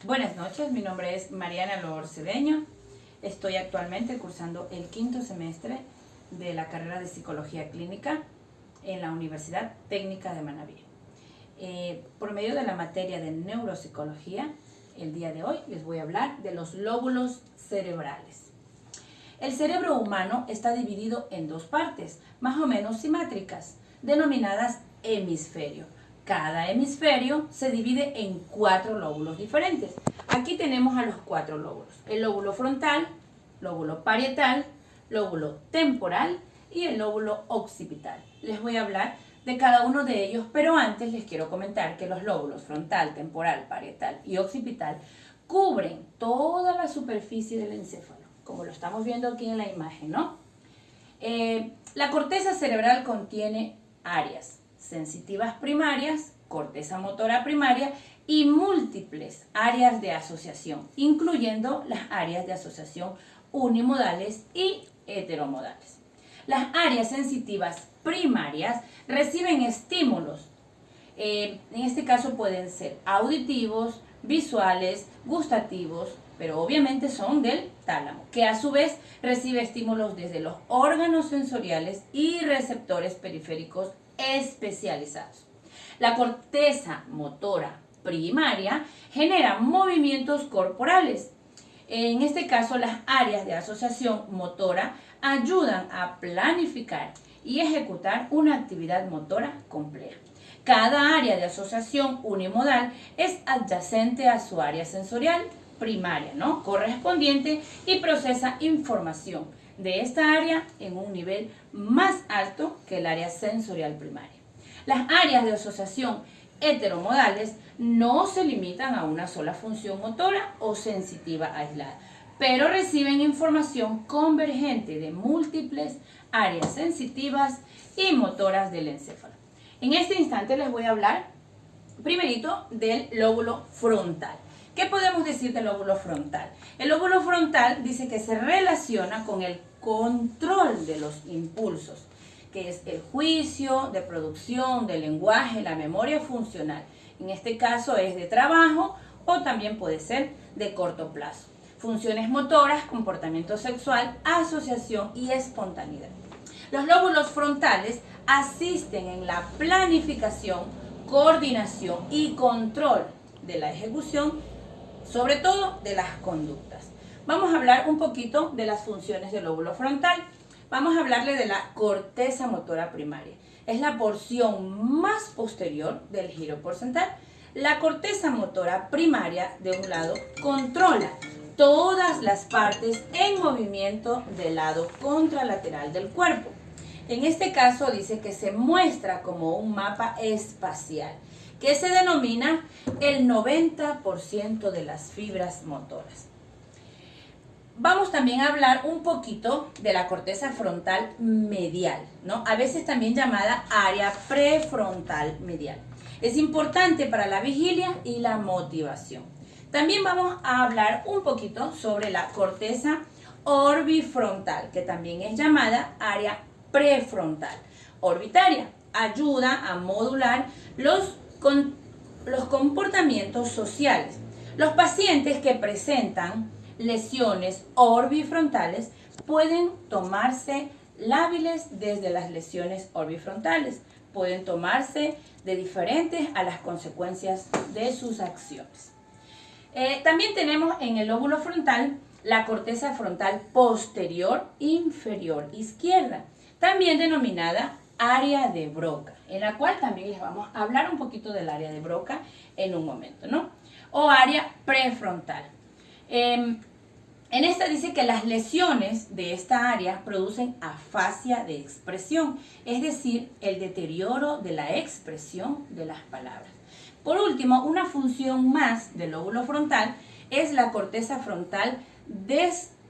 Buenas noches, mi nombre es Mariana Lorcedeño. Estoy actualmente cursando el quinto semestre de la carrera de Psicología Clínica en la Universidad Técnica de Manabí. Por medio de la materia de Neuropsicología, el día de hoy les voy a hablar de los lóbulos cerebrales. El cerebro humano está dividido en dos partes, más o menos simétricas, denominadas hemisferios. Cada hemisferio se divide en 4 lóbulos diferentes. Aquí tenemos a los 4 lóbulos. El lóbulo frontal, lóbulo parietal, lóbulo temporal y el lóbulo occipital. Les voy a hablar de cada uno de ellos, pero antes les quiero comentar que los lóbulos frontal, temporal, parietal y occipital cubren toda la superficie del encéfalo, como lo estamos viendo aquí en la imagen, ¿no? La corteza cerebral contiene áreas sensitivas primarias, corteza motora primaria y múltiples áreas de asociación, incluyendo las áreas de asociación unimodales y heteromodales. Las áreas sensitivas primarias reciben estímulos. En este caso pueden ser auditivos, visuales, gustativos, pero obviamente son del tálamo, que a su vez recibe estímulos desde los órganos sensoriales y receptores periféricos especializados. La corteza motora primaria genera movimientos corporales. En este caso, las áreas de asociación motora ayudan a planificar y ejecutar una actividad motora compleja. Cada área de asociación unimodal es adyacente a su área sensorial primaria, ¿no?, correspondiente, y procesa información de esta área en un nivel más alto que el área sensorial primaria. Las áreas de asociación heteromodales no se limitan a una sola función motora o sensitiva aislada, pero reciben información convergente de múltiples áreas sensitivas y motoras del encéfalo. En este instante les voy a hablar primerito del lóbulo frontal. ¿Qué podemos decir del lóbulo frontal? El lóbulo frontal dice que se relaciona con el control de los impulsos, que es el juicio de producción, del lenguaje, la memoria funcional. En este caso es de trabajo o también puede ser de corto plazo. Funciones motoras, comportamiento sexual, asociación y espontaneidad. Los lóbulos frontales asisten en la planificación, coordinación y control de la ejecución, sobre todo de las conductas. Vamos a hablar un poquito de las funciones del lóbulo frontal. Vamos a hablarle de la corteza motora primaria. Es la porción más posterior del giro porcental. La corteza motora primaria, de un lado, controla todas las partes en movimiento del lado contralateral del cuerpo. En este caso dice que se muestra como un mapa espacial, que se denomina el 90% de las fibras motoras. Vamos también a hablar un poquito de la corteza frontal medial, ¿no?, a veces también llamada área prefrontal medial. Es importante para la vigilia y la motivación. También vamos a hablar un poquito sobre la corteza orbifrontal, que también es llamada área prefrontal. Orbitaria ayuda a modular los comportamientos sociales. Los pacientes que presentan lesiones orbifrontales pueden tomarse lábiles desde las lesiones orbifrontales. Pueden tomarse de diferentes a las consecuencias de sus acciones. También tenemos en el lóbulo frontal la corteza frontal posterior inferior izquierda, también denominada área de Broca, en la cual también les vamos a hablar un poquito del área de Broca en un momento, ¿no? O área prefrontal. En esta dice que las lesiones de esta área producen afasia de expresión, es decir, el deterioro de la expresión de las palabras. Por último, una función más del lóbulo frontal es la corteza frontal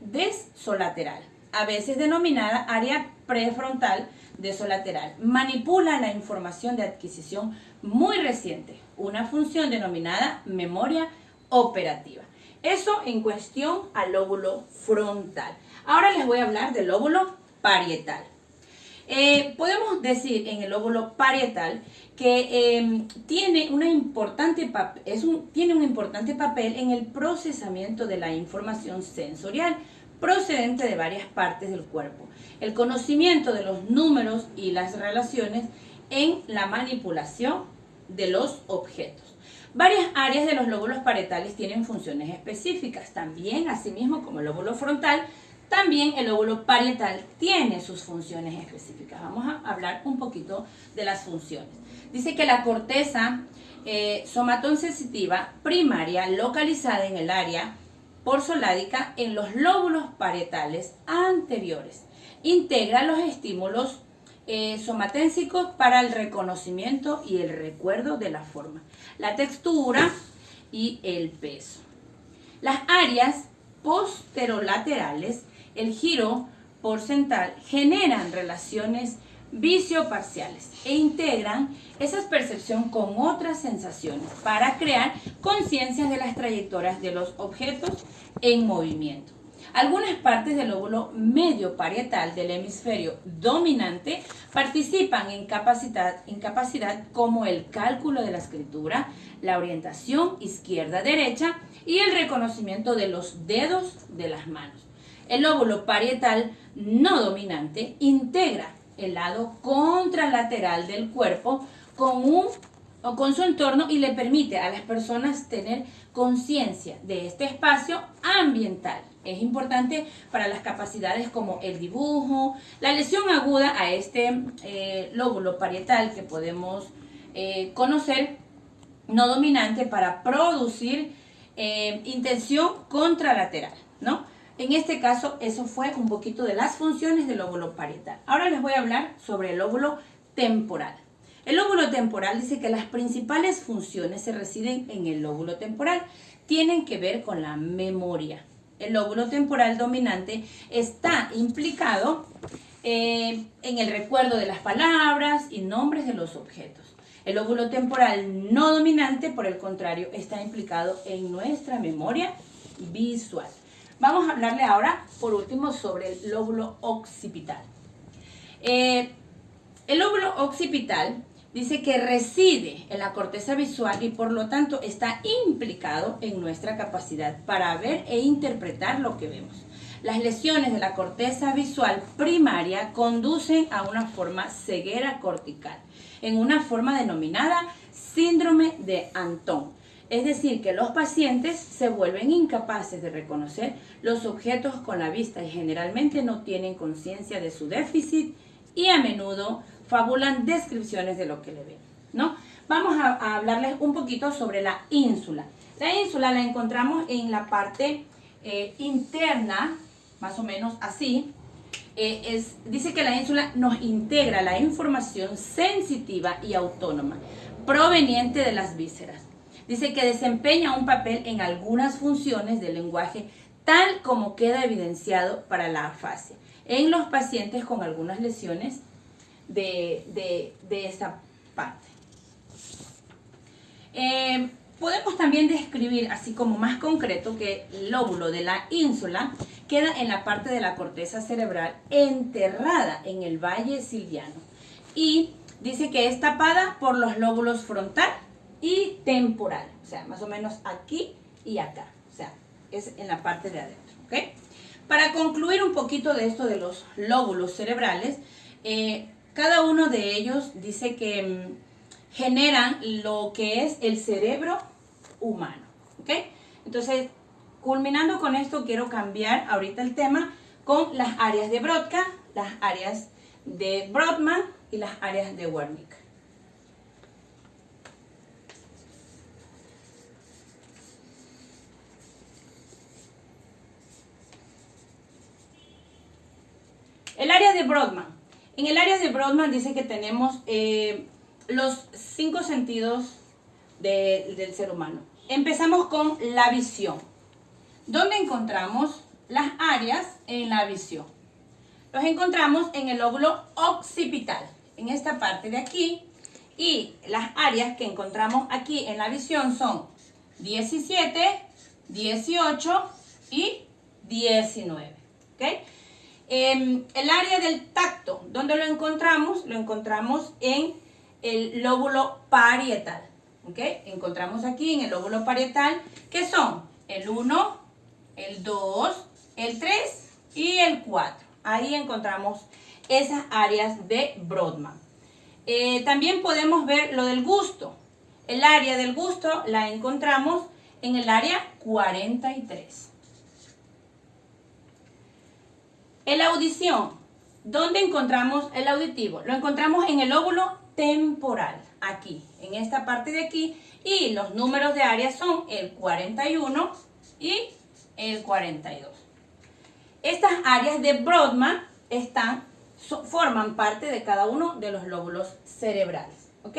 desolateral, a veces denominada área prefrontal desolateral. Manipula la información de adquisición muy reciente, una función denominada memoria operativa. Eso en cuestión al lóbulo frontal. Ahora les voy a hablar del lóbulo parietal. Podemos decir en el lóbulo parietal que tiene un importante papel en el procesamiento de la información sensorial procedente de varias partes del cuerpo, el conocimiento de los números y las relaciones en la manipulación de los objetos. Varias áreas de los lóbulos parietales tienen funciones específicas, también asimismo como el lóbulo frontal. También el lóbulo parietal tiene sus funciones específicas. Vamos a hablar un poquito de las funciones. Dice que la corteza somatosensitiva primaria localizada en el área porsoládica en los lóbulos parietales anteriores integra los estímulos somatensicos para el reconocimiento y el recuerdo de la forma, la textura y el peso. Las áreas posterolaterales, el giro porcental, generan relaciones vicio-parciales e integran esa percepción con otras sensaciones para crear conciencias de las trayectorias de los objetos en movimiento. Algunas partes del lóbulo medio parietal del hemisferio dominante participan en capacidad como el cálculo de la escritura, la orientación izquierda-derecha y el reconocimiento de los dedos de las manos. El lóbulo parietal no dominante integra el lado contralateral del cuerpo con su entorno y le permite a las personas tener conciencia de este espacio ambiental. Es importante para las capacidades como el dibujo, la lesión aguda a este lóbulo parietal que podemos conocer no dominante para producir intención contralateral, ¿no? En este caso, eso fue un poquito de las funciones del lóbulo parietal. Ahora les voy a hablar sobre el lóbulo temporal. El lóbulo temporal dice que las principales funciones se residen en el lóbulo temporal. Tienen que ver con la memoria. El lóbulo temporal dominante está implicado en el recuerdo de las palabras y nombres de los objetos. El lóbulo temporal no dominante, por el contrario, está implicado en nuestra memoria visual. Vamos a hablarle ahora, por último, sobre el lóbulo occipital. El lóbulo occipital dice que reside en la corteza visual y por lo tanto está implicado en nuestra capacidad para ver e interpretar lo que vemos. Las lesiones de la corteza visual primaria conducen a una forma ceguera cortical, en una forma denominada síndrome de Anton. Es decir, que los pacientes se vuelven incapaces de reconocer los objetos con la vista y generalmente no tienen conciencia de su déficit y a menudo fabulan descripciones de lo que le ven, ¿no? Vamos a hablarles un poquito sobre la ínsula. La ínsula la encontramos en la parte interna, más o menos así. Dice que la ínsula nos integra la información sensitiva y autónoma proveniente de las vísceras. Dice que desempeña un papel en algunas funciones del lenguaje, tal como queda evidenciado para la afasia en los pacientes con algunas lesiones de esta parte. Podemos también describir, así como más concreto, que el lóbulo de la ínsula queda en la parte de la corteza cerebral enterrada en el valle silviano y dice que es tapada por los lóbulos frontal y temporal, o sea, más o menos aquí y acá, o sea, es en la parte de adentro, ¿ok? Para concluir un poquito de esto de los lóbulos cerebrales, cada uno de ellos dice que generan lo que es el cerebro humano, ¿ok? Entonces, culminando con esto, quiero cambiar ahorita el tema con las áreas de Brodka, las áreas de Brodmann y las áreas de Wernicke. El área de Brodmann. En el área de Brodmann dice que tenemos los 5 sentidos del ser humano. Empezamos con la visión. ¿Dónde encontramos las áreas en la visión? Los encontramos en el lóbulo occipital, en esta parte de aquí. Y las áreas que encontramos aquí en la visión son 17, 18 y 19. ¿Okay? El área del tacto, ¿dónde lo encontramos? Lo encontramos en el lóbulo parietal. ¿Ok? Encontramos aquí en el lóbulo parietal, que son el 1, el 2, el 3 y el 4. Ahí encontramos esas áreas de Brodmann. También podemos ver lo del gusto. El área del gusto la encontramos en el área 43. En la audición, ¿dónde encontramos el auditivo? Lo encontramos en el lóbulo temporal, aquí, en esta parte de aquí, y los números de área son el 41 y el 42. Estas áreas de Brodmann forman parte de cada uno de los lóbulos cerebrales, ¿ok?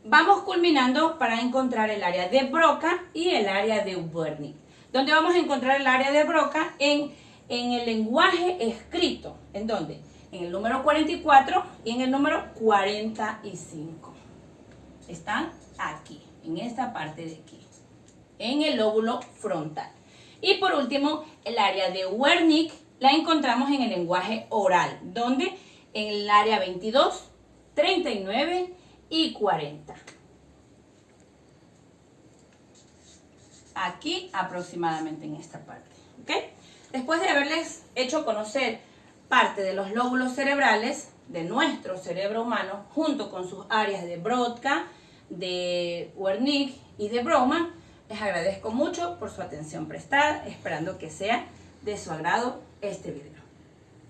Vamos culminando para encontrar el área de Broca y el área de Wernicke. ¿Dónde vamos a encontrar el área de Broca? En el lenguaje escrito. ¿En dónde? En el número 44 y en el número 45. Están aquí, en esta parte de aquí, en el lóbulo frontal. Y por último, el área de Wernicke la encontramos en el lenguaje oral, donde en el área 22, 39 y 40. Aquí aproximadamente en esta parte, ¿ok? Después de haberles hecho conocer parte de los lóbulos cerebrales de nuestro cerebro humano, junto con sus áreas de Broca, de Wernicke y de Brodmann, les agradezco mucho por su atención prestada, esperando que sea de su agrado este video.